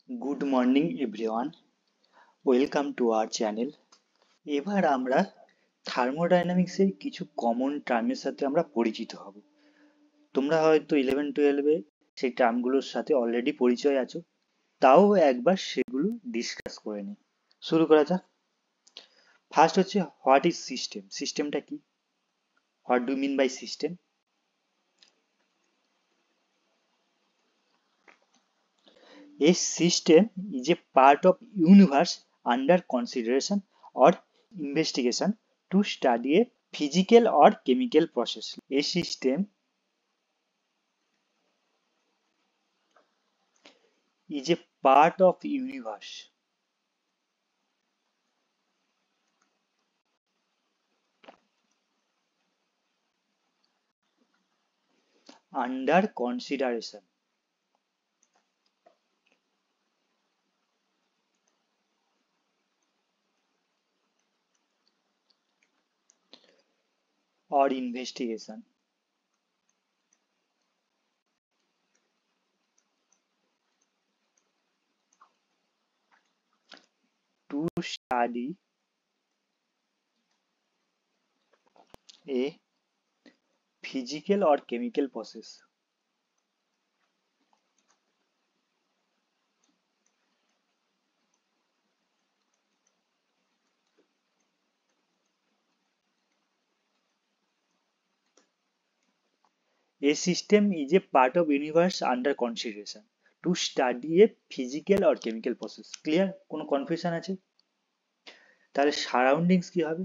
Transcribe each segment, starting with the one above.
Good morning everyone, welcome to our channel. এবার আমরা থার্মোডাইনামিক্সের কিছু কমন টার্মের সাথে আমরা পরিচিত হব। তোমরা হয়তো 11-12-এ সেই টার্মগুলোর সাথে অলরেডি পরিচয় আছো, তাও একবার সেগুলো ডিসকাস করে নিই। শুরু করা যাক। ফার্স্ট হচ্ছে, হোয়াট ইজ সিস্টেম? সিস্টেমটা কি? What do mean by system? A system is a part of universe under consideration or investigation to study a physical or chemical process. A system is a part of universe under consideration or investigation to study a physical or chemical process. A system is a part of universe under consideration to study a physical or chemical process. Clear? কোনো confusion আছে? তাহলে surroundings কি হবে?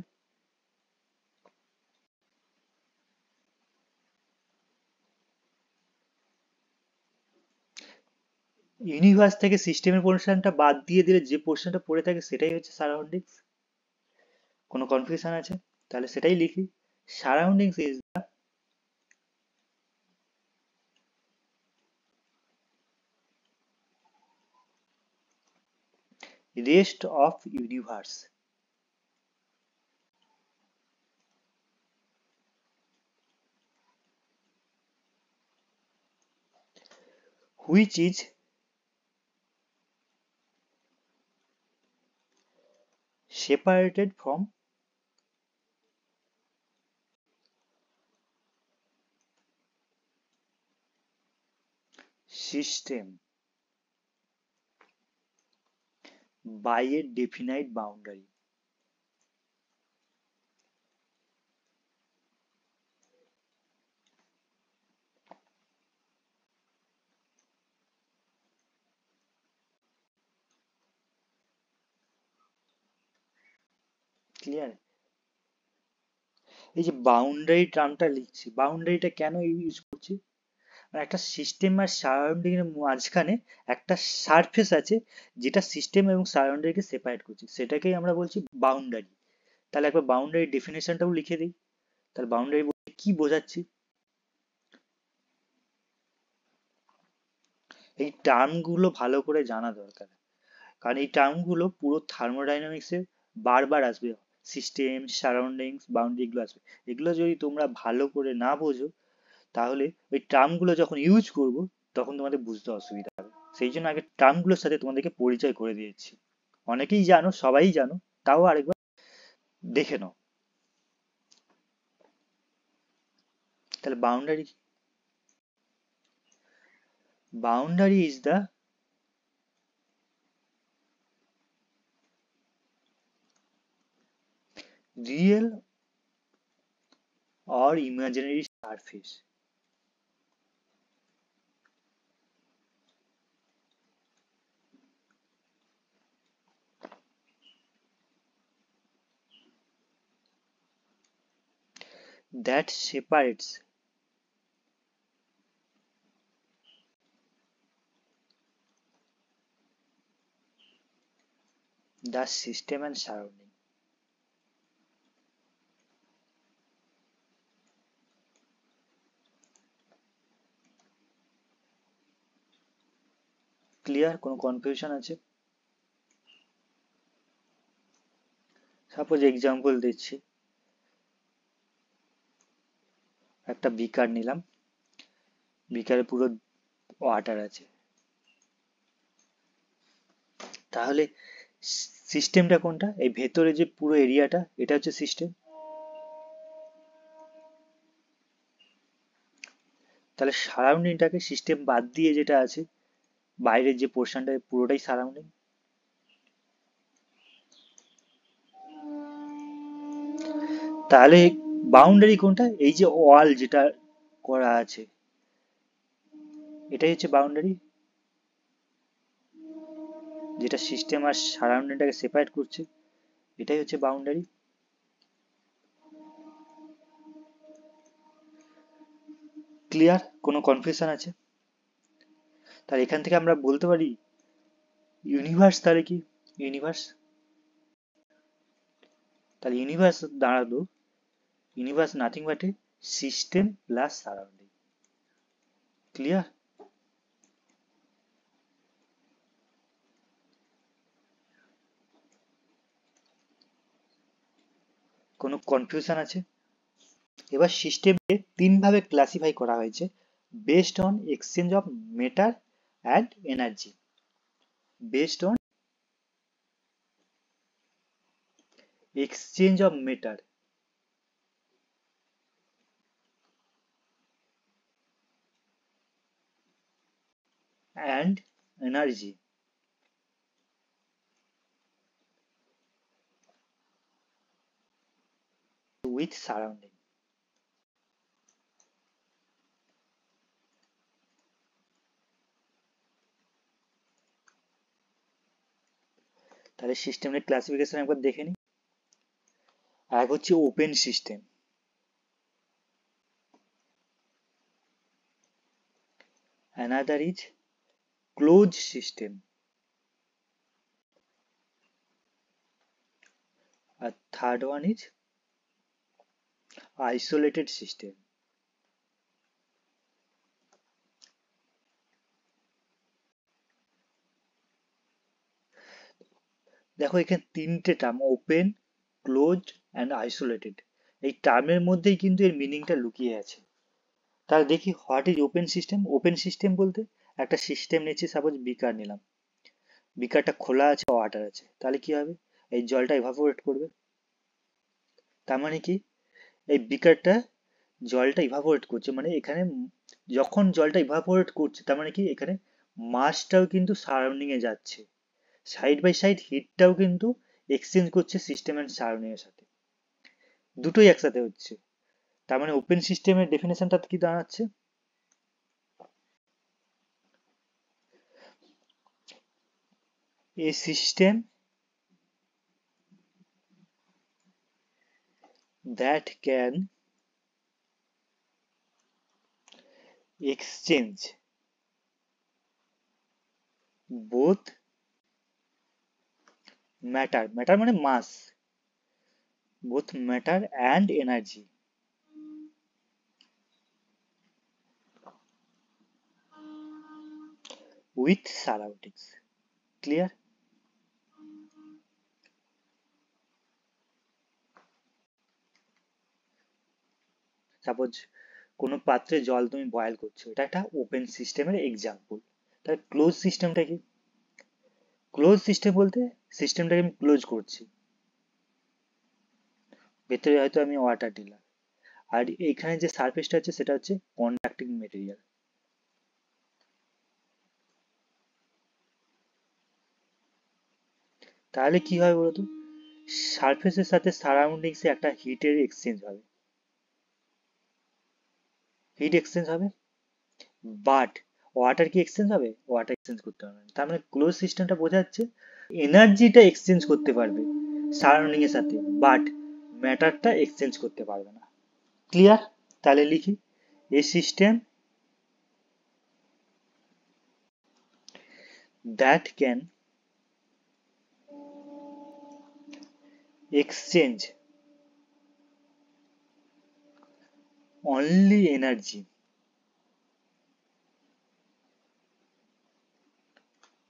Universe থেকে সিস্টেমের পোর্শনটা বাদ দিয়ে দিলে যে পোর্শনটা পড়ে থাকে সেটাই হচ্ছে সারাউন্ডিংস। কোনো কনফিউশন আছে? তাহলে সেটাই লিখি। Surroundings is the rest of universe which is separated from system by a definite boundary. Clear? এই যে বাউন্ডারি টার্মটা লিখছি, বাউন্ডারিটা কেন ইউজ করছি? মানে একটা সিস্টেম আর সারাউন্ডিং এর মাঝখানে একটা সারফেস আছে যেটা সিস্টেম এবং সারাউন্ডিং কে সেপারেট করছে, সেটাকেই আমরা বলছি বাউন্ডারি। তাহলে একবার বাউন্ডারি ডেফিনেশনটাও লিখে দিই। তাহলে বাউন্ডারি বলতে কি বোঝাচ্ছি? এই টার্মগুলো ভালো করে জানা দরকার, কারণ এই টার্মগুলো পুরো থার্মোডাইনামিক্সে বারবার আসবে। সিস্টেম, সারাউন্ডিংস, বাউন্ডারি, এগুলো আসবে। এগুলো যদি তোমরা ভালো করে না বোঝো, তাহলে ওই টার্মগুলো যখন ইউজ করব তখন তোমাদের বুঝতে অসুবিধা হবে। সেই জন্য আগে টার্মগুলোর সাথে তোমাদেরকে পরিচয় করে দিয়েছি। অনেকেই জানো, সবাই জানো, তাও আরেকবার দেখে নাও। তাহলে boundary, boundary is the real or imaginary surface that separates the system and surrounding. Clear? কোনো কনফিউশন আছে? সাপোজ এক্সাম্পল দিচ্ছি, একটা বিকার নিলাম, বিকারে পুরো ওয়াটার আছে। তাহলে সিস্টেমটা কোনটা? এই ভেতরে যে পুরো এরিয়াটা, এটা হচ্ছে সিস্টেম। তাহলে সারাউন্ডিংটাকে সিস্টেম বাদ দিয়ে যেটা আছে, বাইরের যে পোর্শনটা পুরোটাই সারাউন্ডিং। তাহলে বাউন্ডারি কোনটা? এই যে ওয়াল যেটা করা আছে, এটাই হচ্ছে বাউন্ডারি, যেটা সিস্টেম আর সারাউন্ডিংটাকে সেপারেট করছে, এটাই হচ্ছে বাউন্ডারি। ক্লিয়ার? কোনো কনফিউশন আছে? তাহলে এখান থেকে আমরা বলতে পারি ইউনিভার্স তাহলে কি? ইউনিভার্স, তাহলে ইউনিভার্স দাঁড়ালো, universe nothing but a system plus surrounding. Clear? কোনো কনফিউশন আছে? এবার সিস্টেমকে তিন ভাবে ক্লাসিফাই করা হয়েছে based on exchange of matter and energy. Based on exchange of matter and energy with surrounding. তাহলে সিস্টেমের ক্লাসিফিকেশন একবার দেখে নিই। এক হচ্ছে open system, another is close system, আর third one is isolated system. দেখো এখানে তিনটে term, open, closed and isolated, এই টার্মের মধ্যেই কিন্তু এর মিনিংটা লুকিয়ে আছে। তাহলে দেখি what is open system. Open system বলতে একটা সিস্টেম নিচ্ছি, সাপোজ বিকার নিলাম, বিকারটা খোলা আছে, ওয়াটার আছে, তাহলে কি হবে? এই জলটা ইভাপোরেট করবে। তার মানে কি? এই বিকারটা জলটা ইভাপোরেট করছে, মানে এখানে যখন জলটা ইভাপোরেট করছে তার মানে কি এখানে মাসটাও কিন্তু সারাউন্ডিং এ যাচ্ছে, সাইড বাই সাইড হিটটাও কিন্তু এক্সচেঞ্জ করছে সিস্টেম অ্যান্ড সারাউন্ডিং এর সাথে, দুটোই একসাথে হচ্ছে। তার মানে ওপেন সিস্টেমের ডেফিনেশনটা কি দাঁড়াচ্ছে? A system that can exchange both matter, matter মানে mass, both matter and energy with surroundings. Clear? Suppose কোনো পাত্রে জল তুমি বয়েল করছো, এটা একটা ওপেন সিস্টেমের এক্সাম্পল। তাহলে ক্লোজ সিস্টেমটা কি? ক্লোজ সিস্টেম বলতে সিস্টেমটাকে আমি ক্লোজ করছি, ভেতরে হয়তো আমি ওয়াটার দিলাম, আর এখানে যে সারফেসটা আছে সেটা হচ্ছে কন্ডাক্টিং মেটেরিয়াল। তাহলে কি হয় বলতো? সারফেসের সাথে সারাউন্ডিংসে একটা হিটের এক্সচেঞ্জ হবে, হিট এক্সচেঞ্জ হবে, বাট ওয়াটার কি এক্সচেঞ্জ হবে? ওয়াটার এক্সচেঞ্জ করতে পারবে না। তার মানে ক্লোজ সিস্টেমটা বোঝাচ্ছে এনার্জিটা এক্সচেঞ্জ করতে পারবে সারাউন্ডিং এর সাথে, বাট ম্যাটারটা এক্সচেঞ্জ করতে পারবে না। ক্লিয়ার? তাহলে লিখি, a system that can exchange only energy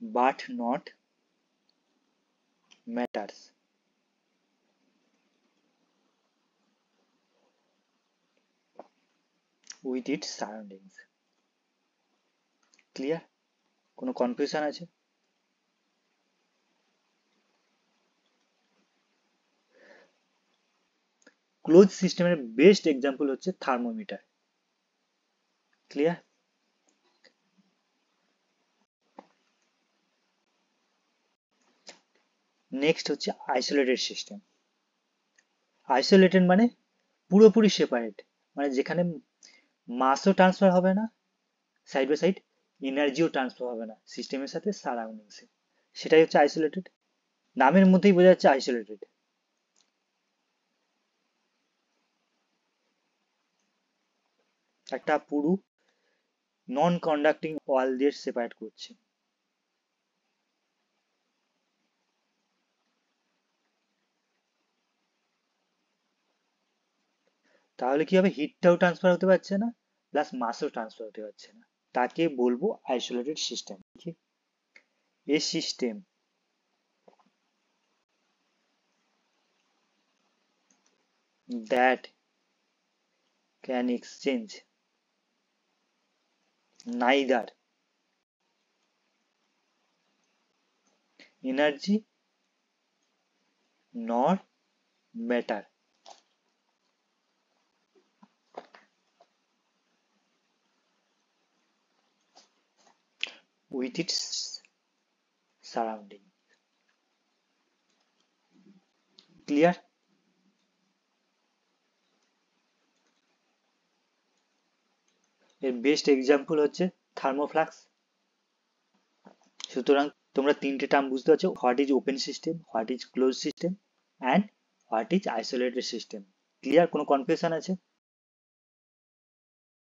but not matters with its surroundings. Clear? কোনো কনফিউশন আছে? ক্লোজ সিস্টেমের বেস্ট এক্সাম্পল হচ্ছে থার্মোমিটার। ক্লিয়ার? নেক্সট হচ্ছে আইসোলেটেড সিস্টেম। আইসোলেটেড মানে পুরোপুরি সেপারেট, মানে যেখানে মাসও ট্রান্সফার হবে না সাইড বাই সাইড, এনার্জিও ট্রান্সফার হবে না সিস্টেমের সাথে সারাউন্ডিংসে, সেটাই হচ্ছে আইসোলেটেড। নামের মধ্যেই বোঝা যাচ্ছে আইসোলেটেড। একটা পুরো নন কন্ডাক্টিং ওয়াল দিয়ে সেপারেট করছে। তাহলে কি হবে, হিটটাও ট্রান্সফার হতে পারছে না, প্লাস মাসও ট্রান্সফার হতে পারছে না, তাকে বলবো isolated system. A system that can exchange neither energy nor matter with its surrounding. Clear? এর বেস্ট এক্সাম্পল হচ্ছে থার্মোফ্লাক্স। সুতরাং তোমরা তিনটে টার্ম বুঝতে পারছো, what is open system, what is close system, and what is isolated system. Clear? কোনো confusion আছে?